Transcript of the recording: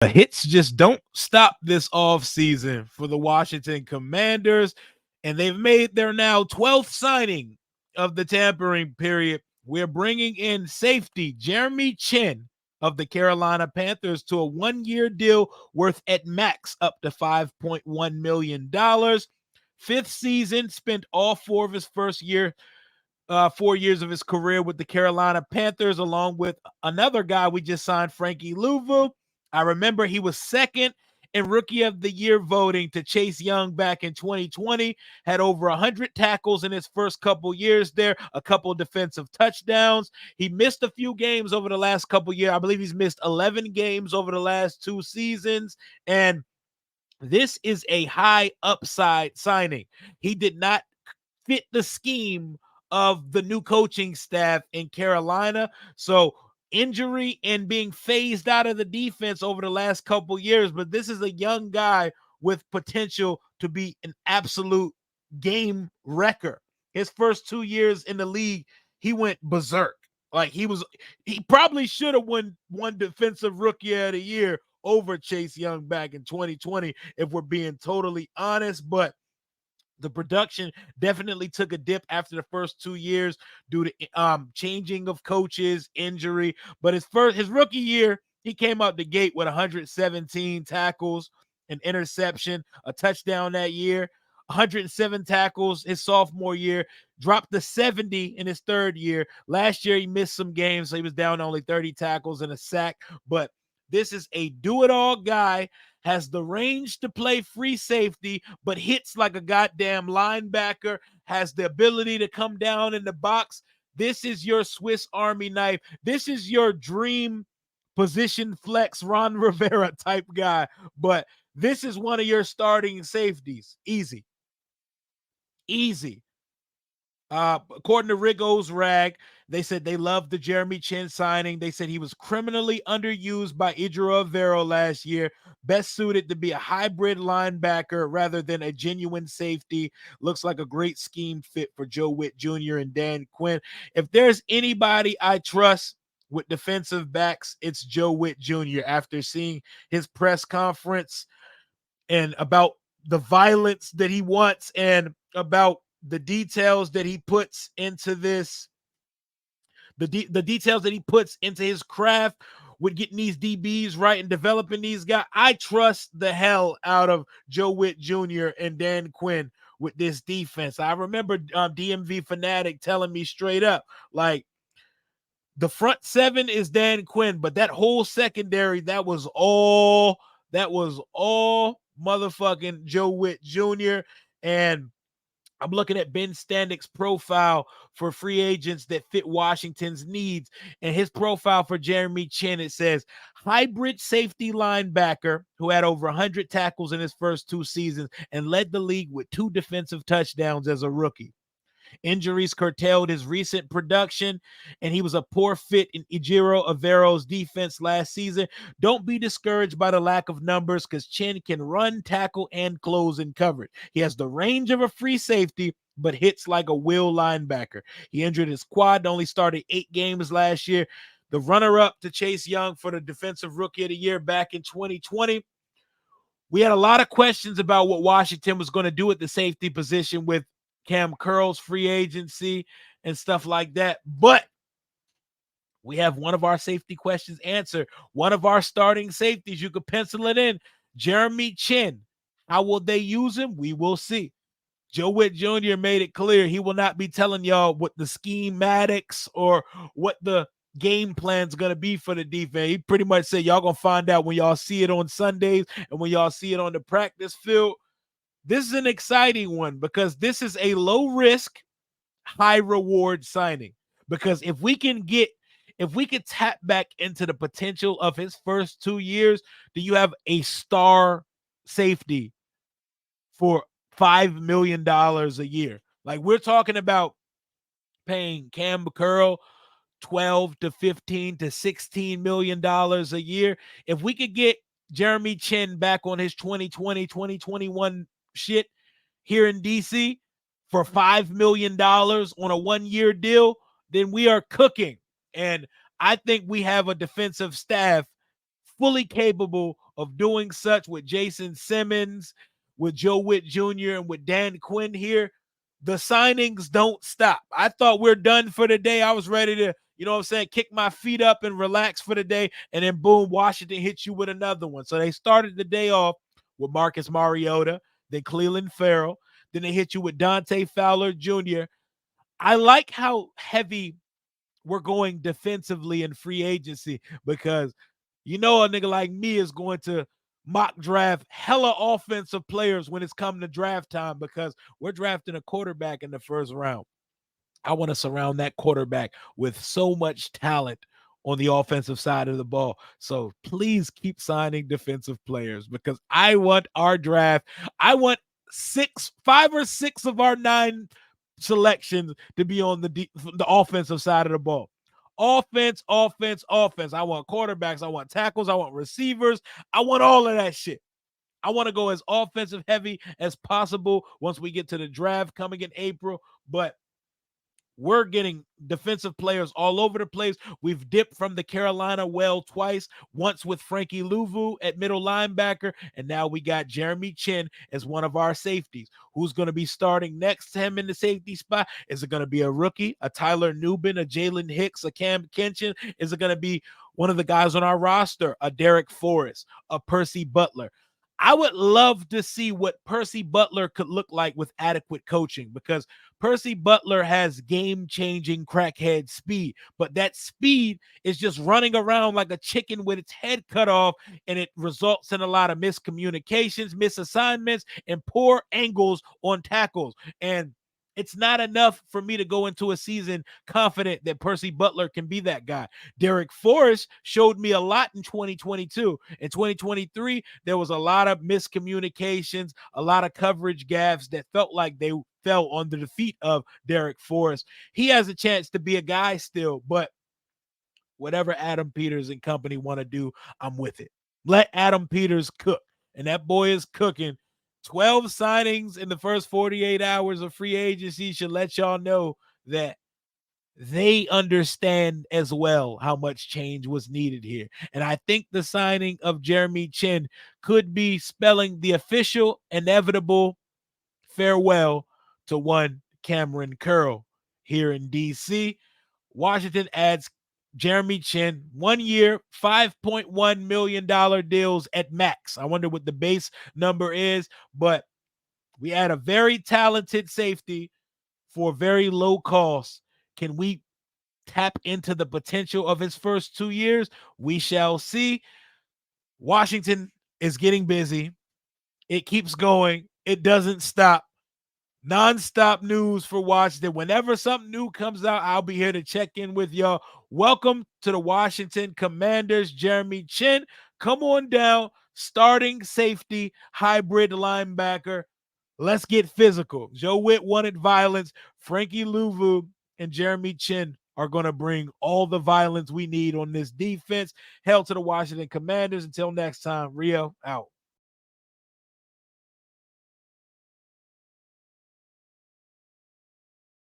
The hits just don't stop this offseason for the Washington Commanders, and they've made their now 12th signing of the tampering period. We're bringing in safety Jeremy Chinn of the Carolina Panthers to a one-year deal worth at max up to $5.1 million. Fifth season, spent all four of his first year 4 years of his career with the Carolina Panthers, along with another guy we just signed, Frankie Louvu. I remember he was second in Rookie of the Year voting to Chase Young back in 2020, had over 100 tackles in his first couple years there, a couple defensive touchdowns. He missed a few games over the last couple years. I believe he's missed 11 games over the last 2 seasons, and this is a high upside signing. He did not fit the scheme of the new coaching staff in Carolina. So injury and being phased out of the defense over the last couple years, but this is a young guy with potential to be an absolute game wrecker. His first 2 years in the league, he went berserk. Like he probably should have won defensive rookie of the year over Chase Young back in 2020, if we're being totally honest. But the production definitely took a dip after the first 2 years due to changing of coaches, injury. But his rookie year, he came out the gate with 117 tackles, an interception, a touchdown that year. 107 tackles his sophomore year, dropped to 70 in his third year. Last year, he missed some games, so he was down to only 30 tackles and a sack. But this is a do-it-all guy, has the range to play free safety, but hits like a goddamn linebacker, has the ability to come down in the box. This is your Swiss Army knife. This is your dream position flex Ron Rivera type guy. But this is one of your starting safeties. Easy. Easy. According to Rigo's Rag, they said they loved the Jeremy Chinn signing. They said he was criminally underused by Idro Avero last year, best suited to be a hybrid linebacker rather than a genuine safety. Looks like a great scheme fit for Joe Witt Jr. and Dan Quinn. If there's anybody I trust with defensive backs, it's Joe Witt Jr. After seeing his press conference and about the violence that he wants and about the details that he puts into this, the details that he puts into his craft with getting these DBs right and developing these guys. I trust the hell out of Joe Witt Jr. and Dan Quinn with this defense. I remember DMV Fanatic telling me straight up, like, the front seven is Dan Quinn, but that whole secondary, that was all motherfucking Joe Witt Jr. And I'm looking at Ben Standick's profile for free agents that fit Washington's needs. And his profile for Jeremy Chinn, it says hybrid safety linebacker who had over 100 tackles in his first 2 seasons and led the league with 2 defensive touchdowns as a rookie. Injuries curtailed his recent production, and he was a poor fit in Ejiro Avero's defense last season. Don't be discouraged by the lack of numbers because Chinn can run, tackle, and close in coverage. He has the range of a free safety, but hits like a will linebacker. He injured his quad, only started 8 games last year. The runner-up to Chase Young for the Defensive Rookie of the Year back in 2020. We had a lot of questions about what Washington was going to do at the safety position with Cam Curl's free agency and stuff like that. But we have one of our safety questions answered. One of our starting safeties, you could pencil it in, Jeremy Chinn. How will they use him? We will see. Joe Witt Jr. made it clear he will not be telling y'all what the schematics or what the game plan's going to be for the defense. He pretty much said y'all going to find out when y'all see it on Sundays and when y'all see it on the practice field. This is an exciting one because this is a low risk, high reward signing. Because if we can tap back into the potential of his first 2 years, do you have a star safety for $5 million a year? Like, we're talking about paying Cam Curl 12 to 15 to $16 million a year. If we could get Jeremy Chinn back on his 2020, 2021 shit here in DC for $5 million on a 1-year deal, then we are cooking. And I think we have a defensive staff fully capable of doing such with Jason Simmons, with Joe Witt Jr., and with Dan Quinn here. The signings don't stop. I thought we're done for the day. I was ready to, kick my feet up and relax for the day. And then boom, Washington hits you with another one. So they started the day off with Marcus Mariota, then Cleveland Farrell. Then they hit you with Dante Fowler Jr. I like how heavy we're going defensively in free agency because a nigga like me is going to mock draft hella offensive players when it's come to draft time because we're drafting a quarterback in the first round. I want to surround that quarterback with so much talent on the offensive side of the ball. So please keep signing defensive players because I want our draft. I want 5 or 6 of our 9 selections to be on the offensive side of the ball. Offense, offense, offense. I want quarterbacks. I want tackles. I want receivers. I want all of that shit. I want to go as offensive heavy as possible once we get to the draft coming in April. But we're getting defensive players all over the place. We've dipped from the Carolina well twice, once with Frankie Louvu at middle linebacker, and now we got Jeremy Chinn as one of our safeties. Who's going to be starting next to him in the safety spot? Is it going to be a rookie, a Tyler Nubin, a Jalen Hicks, a Cam Kenshin? Is it going to be one of the guys on our roster, a Derek Forrest, a Percy Butler? I would love to see what Percy Butler could look like with adequate coaching because Percy Butler has game-changing crackhead speed, but that speed is just running around like a chicken with its head cut off, and it results in a lot of miscommunications, misassignments, and poor angles on tackles. And it's not enough for me to go into a season confident that Percy Butler can be that guy. Derek Forrest showed me a lot in 2022. In 2023, there was a lot of miscommunications, a lot of coverage gaffes that felt like they fell under the feet of Derek Forrest. He has a chance to be a guy still, but whatever Adam Peters and company want to do, I'm with it. Let Adam Peters cook. And that boy is cooking. 12 signings in the first 48 hours of free agency should let y'all know that they understand as well how much change was needed here. And I think the signing of Jeremy Chinn could be spelling the official, inevitable farewell to one Cameron Curl here in D.C. Washington adds Jeremy Chinn, 1 year, $5.1 million deals at max. I wonder what the base number is, but we add a very talented safety for very low cost. Can we tap into the potential of his first 2 years? We shall see. Washington is getting busy. It keeps going. It doesn't stop. Non-stop news for Washington. Whenever something new comes out, I'll be here to check in with y'all. Welcome to the Washington Commanders, Jeremy Chinn. Come on down, starting safety, hybrid linebacker. Let's get physical. Joe Witt wanted violence. Frankie Louvu and Jeremy Chinn are going to bring all the violence we need on this defense. Hell to the Washington Commanders. Until next time, Rio out.